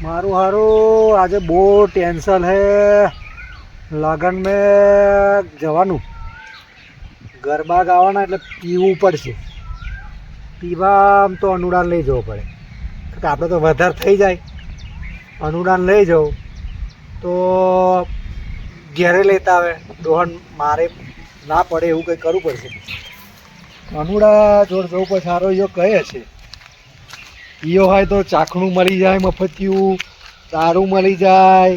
मारू हारू आज बो टेंशन है लगन में जवानू गरबा गावाना એટલે પીવું પડશે પીવા તો અનુડાન લઈ જવો પડે તો આપણે તો વધારે થઈ જાય અનુડાન લઈ જાવ તો ઘેરે લેતા આવે ડોહન મારે ના પડે એવું કંઈ કરવું પડશે અનુડા જોડ જવું પણ સારો યો કહે છે ઈયો હોય તો ચાખણું મળી જાય મફતિયું દારૂ મળી જાય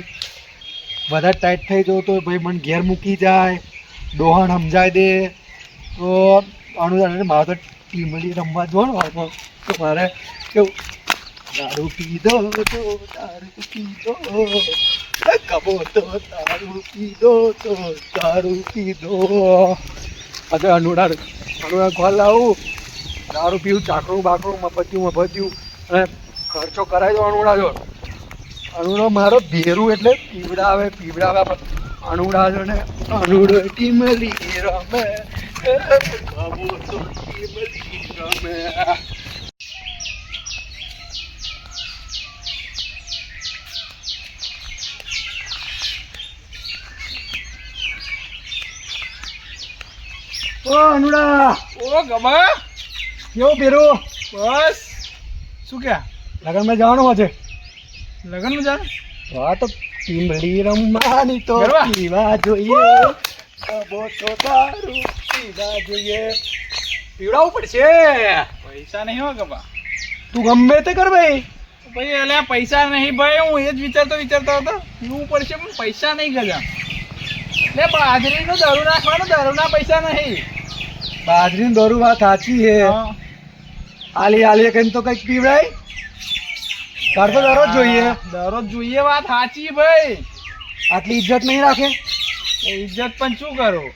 વધારે ટાઈટ થઈ જવું તો ભાઈ મને ઘેર મૂકી જાય ડોહણ સમજાય દે તો અનુદાન મારે તો ટીમડી રમવા જોવાનું તો મારે કેવું દારૂ પીધો તો દારૂ પીધો કબો તો દારૂ પીધો તો દારૂ પીધો અરે અનુડા ખોલ લાવું દારૂ પીવું ચાકડું બાકડું મફત્યું અને ખર્ચો કરાવી દો અનુડા જો અનુડો મારો ભેરું એટલે પીવડાવે અનુડા જો ને અનુડો ટીમલી રમે કબો તો ટીમલી રમે ઓ અનુડા ઓ ગમા કેવો ભેરું બસ શું કે લગનમાં જવાનું છે લગનમાં જા હા તો ટીમડી રમવાની તો ગરબા? પીવા જોઈએ કબો તો દારૂ પીવા જોઈએ પીવડાવવું પડશે પૈસા નહીં હો ગમા તું ગમે તે કર ભાઈ ભાઈ એટલે પૈસા નહીં ભાઈ હું એ જ વિચારતો હતો પીવું પડશે પણ પૈસા નહીં ગજા એટલે બાજરીનો દારૂ નાખવાનો દારૂના પૈસા નહીં બાજરીનું દોરું વાત સાચી છે હા. આલી કઈ તો કઈક પીવડાય તાર તો દરરોજ જોઈએ દરરોજ જોઈએ વાત સાચી ભાઈ આટલી ઇજ્જત નહીં રાખે એ ઇજ્જત પણ શું કરું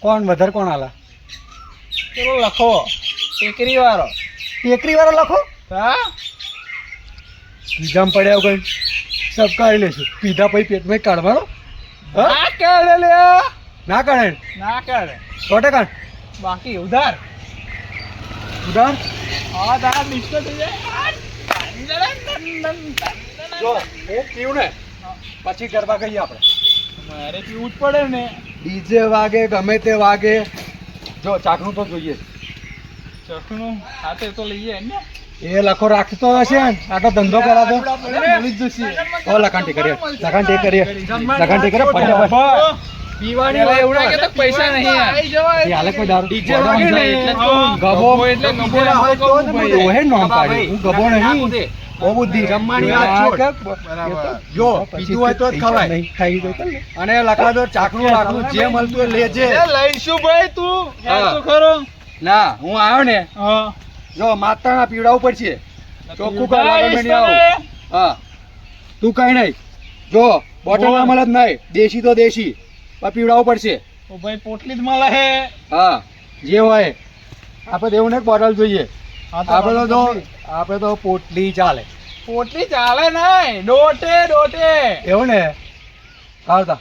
કોણ વધારે કોણ આલા પેલો લખો ટેકરી વાળો ટેકરી વાળો લખો હા બીજામ પડ્યા કઈ સબ કાઢી લેશું પીધા પછી પેટમાં કાઢવાનો હા? ના કાઢે લે ના કાઢે ના કાઢે 100% બાકી ઉધાર ઉધાર હા તારા ડિસ્કો થઈ જાય જો હું પીવું ને પછી ગરબા કહીએ આપણે મારે પીવું જ પડે ને ડીજે વાગે ગમે તે વાગે જો ચાકનું તો જોઈએ ચકનું હાથે તો લઈએ ને એ લખો રાખતો હશે ને આટલો ધંધો કરાતો મળી જ જશે ઓ લખાણ કરીએ ફટાફટ પીવાની વાત એવડા કે તો પૈસા નહીં યાર એ હાલે કોઈ દારૂ ડીજે વાગે ને એટલે તો ગબો એટલે ગબો ના હોય તો જ મને ઓહે નોમ પાડ્યું હું ગબો નહીં બહુ બુદ્ધિ જમવાની વાત છોડ જો પીધું હોય તો જ ખવાય નહીં ખાઈ તો અને લખા દો ચાકનું લાકડું જે મળતું હોય લેજે એ લઈશું ભાઈ તું હા. યાર તો ખરો ના હું આવ્યો ને હા જો માતાના પીવડાવવું પડશે ચોખ્ખું કર લાગે નહીં આવું હા તું કઈ નહીં જો બોટલ ના મળે જ નહીં દેશી તો દેશી પણ પીવડાવવું પડશે ઓ ભાઈ પોટલી જ મળે હે હા જે હોય આપણે તો એવું ને બોટલ જોઈએ હા આપણે તો પોટલી ચાલે પોટલી ચાલે નહીં ડોટે એવું ને આવતા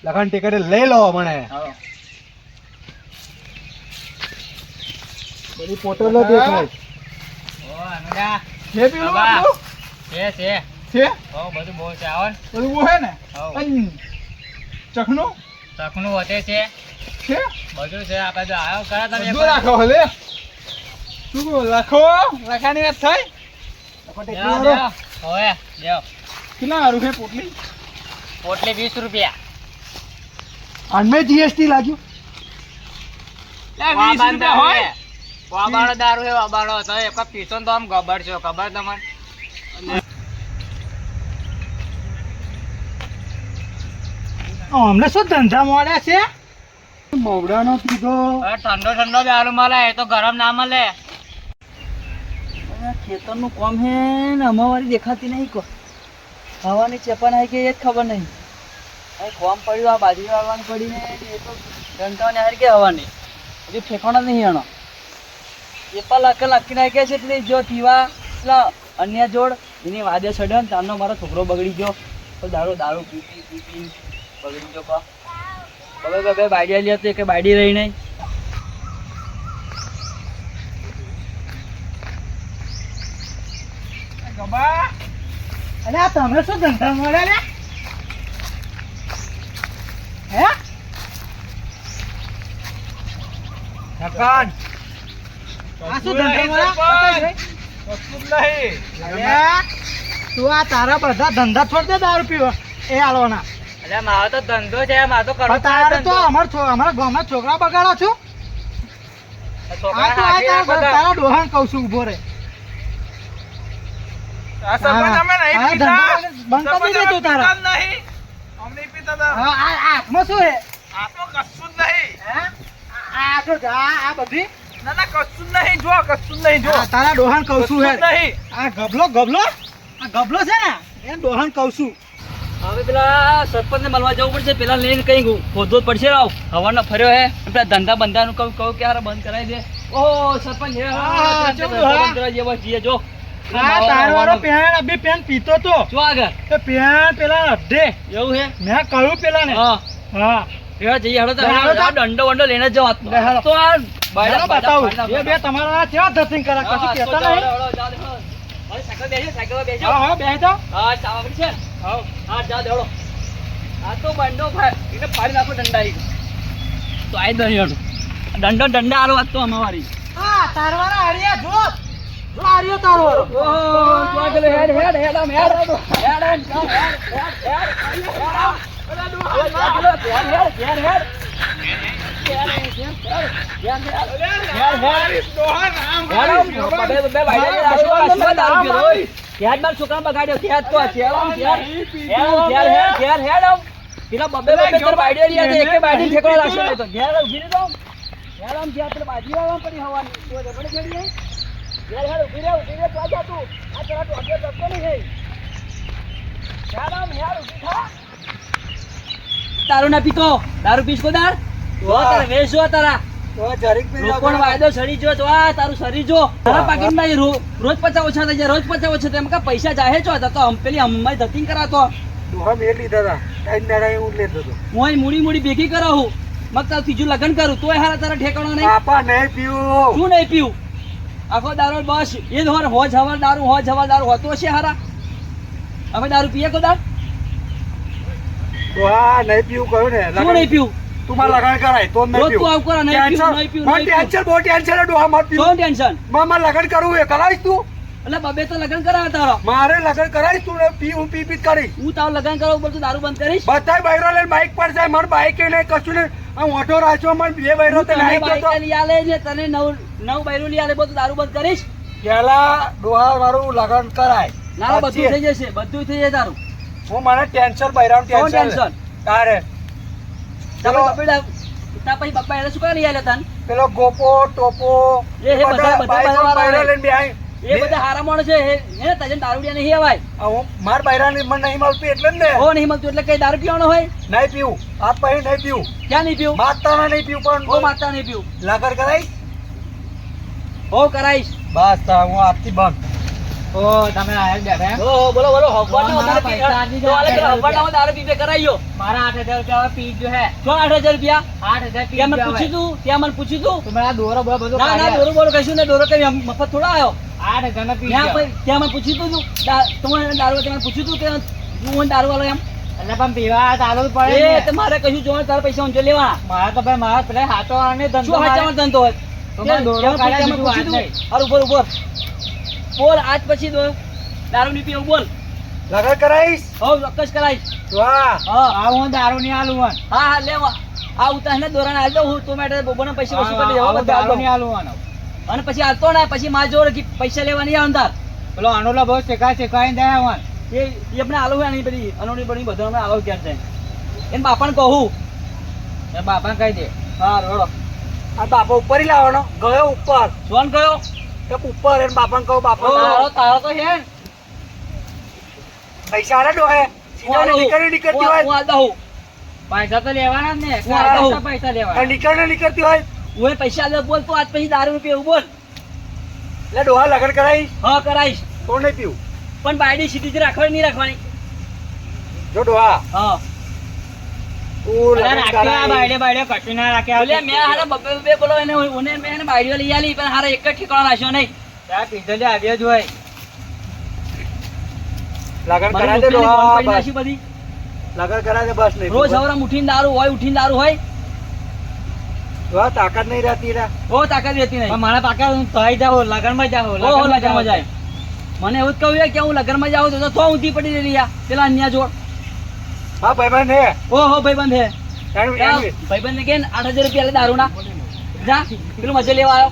લખન ટિકિટ લઈ લો મને હા બધી પોટલો દેખાય છે પીવું આપણું? છે બધું બહુ છે આવો બધું બહુ હે ને હઉ. અને ચખનું ચકનું વધે છે છે બધું છે આપણે જો આવ્યો કરા તમે બધું રાખો હવે શું કહું લખો લખાની વાત થાય હવે દેવ કેટલા સારું છે પોટલી પોટલી 20 રૂપિયા અને જીએસટી લાગ્યું લા, 20 રૂપિયા હોય વાબાળો દારૂ છે વાબાળો તો એક પીસો તો આમ ગબર છે ખબર તમને અમને શું ધંધા મળ્યા છે મવડાનો પીધો હવે ઠંડો દારૂ મળે એ તો ગરમ ના મળે ખેતરનું કામ હે ને અમારી દેખાતી નહીં કો હવાની ચેપા નાખી કે એ જ ખબર નહીં અહીં કોમ પડ્યું આ બાજરી વાળવાની પડી ને એ તો ઘંટાને હારી કે હવાની હજી ઠેકાણા જ નહીં એનો ચેપા લાખી નાખ્યા છે એટલે જો ટીવા પેલા અન્ય જોડ એની વાદે ચડ્યો ને તારનો મારો છોકરો બગડી ગયો તો દારૂ પી બગડી ગયો કો હવે બે બાયડી લે તો કે બાયડી રહી નહીં ગબા અરે આ તમે શું ધંધા મળે લે હે કાન આ શું ધંધા મળે કશું જ નહીં. તું આ તારા બધા ધંધા છોડ દે દારૂ પીવા એ આલવાના એટલે મારો તો ધંધો છે, મારો તો કરવો તારે તો અમારા ગામના છોકરા બગાડો છો આ તો આ તારા ડોહાણ કહું છું ઉભો રે આ સરપંચ અમે નહીં આ પીતા. ધંધા બંધ કરી દે તું સરપંચ તારા. અમે પીતા જ નહીં. અમે નહીં પીતા તા. હા, આ આંખમાં શું હે આમાં કશું જ નહીં. હે? આ તો આ બધી ના ના કશું જ નહીં. જો કશું જ નહીં. જો આ તારા ડોહાણ કહું છું કશું હે જ નહીં. આ ગબલો છે ને એ ડોહાણ કહું છું હવે પેલા સરપંચ ને મળવા જવું પડશે, પેલા લઈને કઈ ખોદવો પડશે. રાવ હવાનો ફર્યો હે, પેલા ધંધા બંધાનું કહું કે હારે બંધ કરાવી દે. ઓહો સરપંચ હે, હા, ધંધા ચલો, હા. બંધ કરાવી દે. બસ જીએ જો આ તારવાળો પેન અભી પેન પીતો તો જો આગળ એ પેન પેલા અડધે એવું હે. મેં કહ્યું પેલા ને હા હા એવા જઈએ હેડો તો. હેડો તો. આ દંડો વંડો લઈને જ જાઓ આજ તો. લે હેડો. તો આ હેડો બતાવું એ બે તમારા કેવા ધતિંગ કરે હા, કશું તો કહેતા જાઓ, નહીં હેડો, જાઓ, હેડો. હવે સાયકલ બેસજો, સાયકલ બેસજો. હા હા બેસી જાઓ હા ચાવા પડી છે. હા હા જાઓ દેવડો. આ તો બંડો ભાઈ એને પાડી નાખો દંડા ઈ. તો આઈ દઈ હેડો. દંડો આલો આજ તો અમારી. હા તારવાળા હરિયા જો જો હરિયો તારવાળો ઓહો તો આગળ હેડ હેડ હેડ આમ હેડ હેડ હેડ હેડ છોકરા બગાડ્યો ત્યાં તો પેલા બબે બબે તાર બાઈડે રહ્યા છે એકે બાઈડી ઠેકડો લાગશે નહીં તો ઘેર ઉભી રહી જાઉં ઘેર આમ ત્યાં પેલા બાજી વાળા પડી હવાની તો રબડે ચડી જાય ઘેર હેડ ઉભી રહે તો આજા તું આ તારા તો અગે તપકો નહીં હે ઘેર આમ યાર ઉભી થા દારૂ ના પીતો દારૂ પીસ કો દાર તો તારે વેચ જો તારા તો જરીક પી જાઓ. લોકોનો વાયદો સડી જો તો આ તારું શરીર જો તારા પાકીટમાં રોજ 50 ઓછા થઈ જાય રોજ 50 ઓછા થાય એમ કા પૈસા જાહે છો તો પેલી અમારી ધતિંગ કરાતો ડોહા મેં લીધા હતા ટાઈમ દાડા હું લેતો હતો હું મૂડી મૂડી ભેગી કરાવું મગ તારું ત્રીજું લગ્ન કરું તોય હારા તારા ઠેકાણો નહીં પાપા નહીં પીવું શું નહીં પીવું આખો દારૂ બસ એ જ હોજ હવાર દારૂ હોતો છે હારા હવે દારૂ પીએ કો દાર ડોહા નહીં પીવું કહ્યું ને શું નહીં પીવું તું મારે લગન કરાય તો નહીં રોજ તું પીવું આવું કરો નહીં પીવું નહીં પીવું નહીં પીવું ટેન્શન બહુ ટેન્શન ડોહા મત પીવું શું ટેન્શન મારે લગન કરવું એ કરાવીશ તું એટલે બબે તો લગ્ન કરાવે તારો મારે લગન કરાવીશ તું ને હું પી કરીશ હું તારું લગ્ન કરાવું બોલ તું દારૂ બંધ કરીશ બધાય બૈરો લઈને બાઇક પર જાય મારે બાઇક નહીં કશું નહીં આ ઓટો રાચવા મને બે બૈરો તો તને નહીં બાઈક જતો લઈ આલે છે તને નવ બાયરું લઈ આલે બોલ તું દારૂ બંધ કરીશ પેલા ડોહા મારું લગન કરાય ના બધું પછી થઈ જશે બધું થઈ જાય તારું હું મને ટેન્શન બૈરાનું શું ટેન્શન ટેન્શન તારે તારા પેલો બબેડા તારા પછી પપ્પા એને શું કરવા લઈ આલ્યા તને પેલો ગોપો ટોપો એ બધા બાઈકો બૈરા બૈરા લઈને બેહાય. એ બધા હારા માણસ છે હે તજન દારૂડિયા નહીં અવાય આ હું માર બૈરાની મને નહીં મળતું એટલે જ ને હો નહીં મળતું એટલે કઈ દારૂ પીવાનો હોય નહીં પીવું આ પછી નહીં પીવું ક્યાં નહીં પીવું માતાના નહીં પીવું હો પણ માતા નહીં પીવું લગન કરાય હો કરાઈશ બસ તો હું આજથી બંધ તો તમે આયા બેઠા એમ? હો બોલો બોલો હવાના મારા વધારે પૈસા આપી તો આલે દો. હવાના દારૂ પીપે કરાઈયો મારા 8,000 રૂપિયા પી ગયો હે જો 8,000 રૂપિયા 8,000 પી ત્યાં મને ગયો પૂછ્યું તું ત્યાં મને પૂછ્યું તું તમે આ દોરો બોરો બધું ના ના દોરો બોરો કશું ને દોરો કઈ મફત થોડા આવ્યો 8,000 ના પી ત્યાં ગયો ત્યાં મને પૂછ્યું તું તમારે દારૂ તમે પૂછ્યું તું કે હું દારૂ વાળો એમ એટલે પણ પીવા ચાલુ જ પડે એ ને. તમારે કશું જોવા તારા પૈસા ઊંચો લેવાના મારા તો ભાઈ મારા પેલા હાથો અને ધંધો શું હાચામાં મારે. ધંધો હોય તો મને દોરો ત્યાં કાઢ્યા પૂછ્યું બીજું વાત તું. હારું, ઉભો ઉભો બોલ આજ પછી દારૂ નહીં પીવું બોલ લગન કરાઈશ હો ચોક્કસ કરાઈશ વાહ હા આ હું દારૂ નહીં આલું વન. હા હા લેવા આ ઉતારને દોરાને આલ દઉં હું તો માટે બોબોને પૈસા વસૂલ કરી દેવા આવું બધા દારૂ આલ નહીં દઉં. આલું વન. અને પછી હાલતો ને પછી માર જોડે કે પૈસા લેવા નહીં આવતા પેલો અનુલો બહુ શેકાઈને દે વન. એ આપણે આલો હોય ને બધી અનોની બની બધું અમે આલો ક્યાં જાય એને બાપાને કહું એ બાપાને કહી દે. હા રોડો આ બાપા ઉપર ય લાવવાનો ગયો ઉપર સોન કયો એક ઉપર એને બાપાને કહું બાપા તારો તારો તો છે પૈસા આલે ડોહે સીધા નીકળતી હોય હું આલ દઉં પૈસા તો લેવાના જ ને. હું આ કાંઈ કહું. પૈસા લેવાના. નીકળતી હોય હું એ પૈસા આલ દઉં બોલ તો આજ પછી દારૂ પીવું બોલ એટલે ડોહા લગન કરાઈશ હા કરાઈશ તો નહીં પીવું પણ બાયડી સીધી જ રાખવાની નહીં રાખવાની જો ડોહા હા તું અરે લગન રાખ્યો આ કરાઈશ બાયડે બાયડે કશું ના રાખ્યા. બોલે મેં હારા બબ્બે બબ્બે બોલો એને ઓને મેં એને બાયડીઓ લઈ આલી પણ હારા એક જ ઠેકાણો રાખ્યો નહીં ત્યાં પીધેલી આવ્યો જ હોય. લગન મારી કરાય દે નોકરીની ડોહા, બોન્ડ પડી બસ. નાખી બધી. લગન કરાય દે બસ નહીં રોજ સવારે ઉઠીને દારૂ હોય, ઉઠીને દારૂ હોય. ડોહા તાકાત નહીં રહેતી રા. ઓ તાકાત રહેતી નહીં. મારા પાકા હું તોય જાઉં લગનમાં જાઉં ઓહો, લગનમાં જાય. મને એવું જ કહ્યું છે કે હું લગનમાં જાઉં તો તો ઊંધી પડી રહેલી યાર પેલા અન્ય જોડ. હા ભાઈબંધ હે ઓહો ભાઈબંધ હે. એનું- ભાઈબંધ ને કે 8,000 રૂપિયા લે દારૂના. જા પેલું મજે લેવા આવ્યો.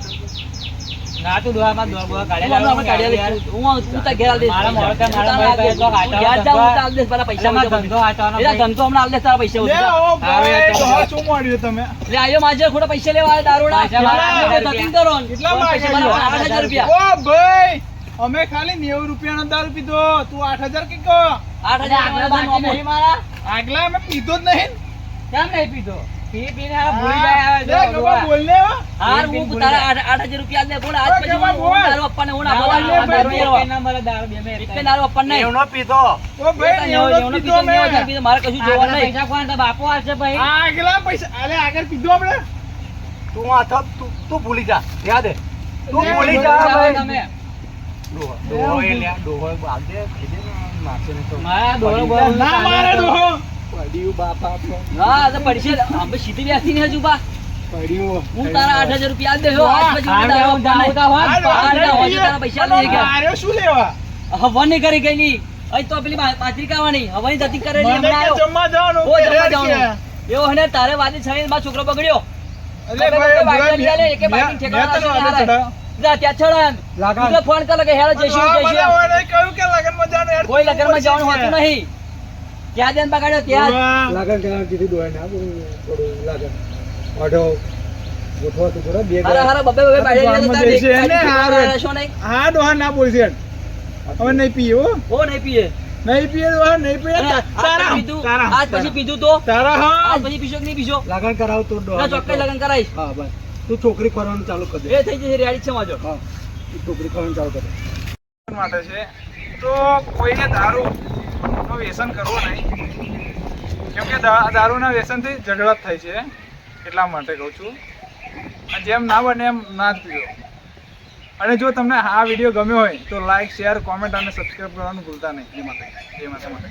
ના તું દોવામાં દોર બોર કાઢે હું હમણાં કાઢી આલીશ. હું તાર ઘેર આલી દઈશ. મારા મોઢે મારા ભાઈ તો હાચા ઘેર જાઉં, હું તાર આલી દઈશ. પેલા પૈસા તમારો વધે ધંધો હાચવાનો પેલા ધંધો હમણાં આલી દઈશ, તારા પૈસા લે વધે. ઓ ભાઈ હારું, ડોહા શું માંડ્યું તમે એટલે આયો માજે ખોટા પૈસા લેવા આવ્યો દારૂના. પૈસા મારા એટલે 8,000 ધતિંગ કરો ને. કેટલા પૈસા માંગ્યા? મારા 8,000 રૂપિયા. ઓ ભાઈ અમે ખાલી 90 રૂપિયાનો દારૂ પીધો તું 8,000 કે કહો 8,000 બાકી નહીં મારા આગલા અમે પીધો જ નહીં કેમ નહીં પીધો પી પીને આ ભૂલી જાય લે, ગોપા બોલ ને હો. હાર હું તારા 8,000 રૂપિયા દે બોલ આજ ઓય, પછી કેમાં હું બોલ? દારૂ આપવાને હું ના હા, બોલાવું. લે, દારૂ ભાઈ, પીવા. ના મારા દારૂ બે મેં એક પે દારૂ આપવાને નહીં. એવનો પીધો ઓ ભાઈ એવનો એવનો પીધો, પીધો એવનો મેં. પીધો, મારે કશું જોવાનું નહીં. પૈસા કોણ તો બાપુ આવશે ભાઈ આગલા પૈસા અલે આગળ પીધો આપણે તું આ થપ તું ભૂલી જા યાદ હે તું લે, ભૂલી બોલ, જા બોલ, ભાઈ તમે ડોહો ડોહો એ લ્યા ડોહો આલ દે ખીજે ને મારશે ને તો મારા દોરો બોરો ના મારે ડોહો પડ્યું બાપા આપણો. હા તો પડશે આપણે સીધી બેસી ને હજુ બા પડ્યું હું તારા 8,000 રૂપિયા દે હો આજ પછી હું દારૂ આપવાને નહીં. હાલ, હાલ, હાલ, હજુ તારા પૈસા લઈ ગયા. મારે શું લેવા હવા નહીં કરી ગઈ ની અહીં તો પેલી બાજરી ખાવાની હવાની ધતિંગ કરેલી મને હમણાં કે આવ્યો. જમવા જવાનું ઓ જમવા કે જવાનું એવો હને તારે વાદી છઈને મારો છોકરો બગડ્યો. અલે ખબર ભાઈ તો વાગ્યા નહીં આલે, એકે મેં- બાઈકની મેં તને ઠેકાણા વાગે નથી ચડાવ્યો. જા ત્યાં ચડાન લાગા. તું તો ફોન કર કે હેડો જઈશું આ મને જઈશું ઓને કહ્યું કે લગનમાં જવાનું યાર. કોઈ લગનમાં જવાનું હોતું નહીં ત્યાં દેન બગાડ્યો ત્યાં જ. વાહ. લાગણ કરાવ કીધી ડોહા ના થોડું લાગણ ઓઢો ગોઠવા તો થોડા બે હારા હારા બબે બબે બાજરી ગામમાં જતા જઈશું દેખ, એને તારી હારું. રહેશો નહીં. હા ડોહા ના બોલશે હવે નહીં પીએ હો ઓ નહીં પીએ નહીં પીએ ડોહા નહીં પીએ અને આજ તારા પછી પીધું તારા આજ પછી પીધું તો તારા હા આજ પછી પીશો કે નહીં પીશો લાગણ કરાવ તો ના ચોક્કસ લગન કરાઈશ હા બસ તું છોકરી કરવાનું ચાલુ કરી દે એ થઈ જશે રેડી છે માજો હા તું છોકરી કરવાનું ચાલુ કરી દે માટે છે તો કોઈને દારૂ નો વ્યસન કરવો નહીં કેમ કે દારૂના વ્યસનથી ઝઘડા થાય છે એટલા માટે કહું છું અને જેમ ના બને એમ ના જ પીવો અને જો તમને આ વિડીયો ગમ્યો હોય તો લાઈક શેર કોમેન્ટ અને સબસ્ક્રાઈબ કરવાનું ભૂલતા નહીં એ માટે માટે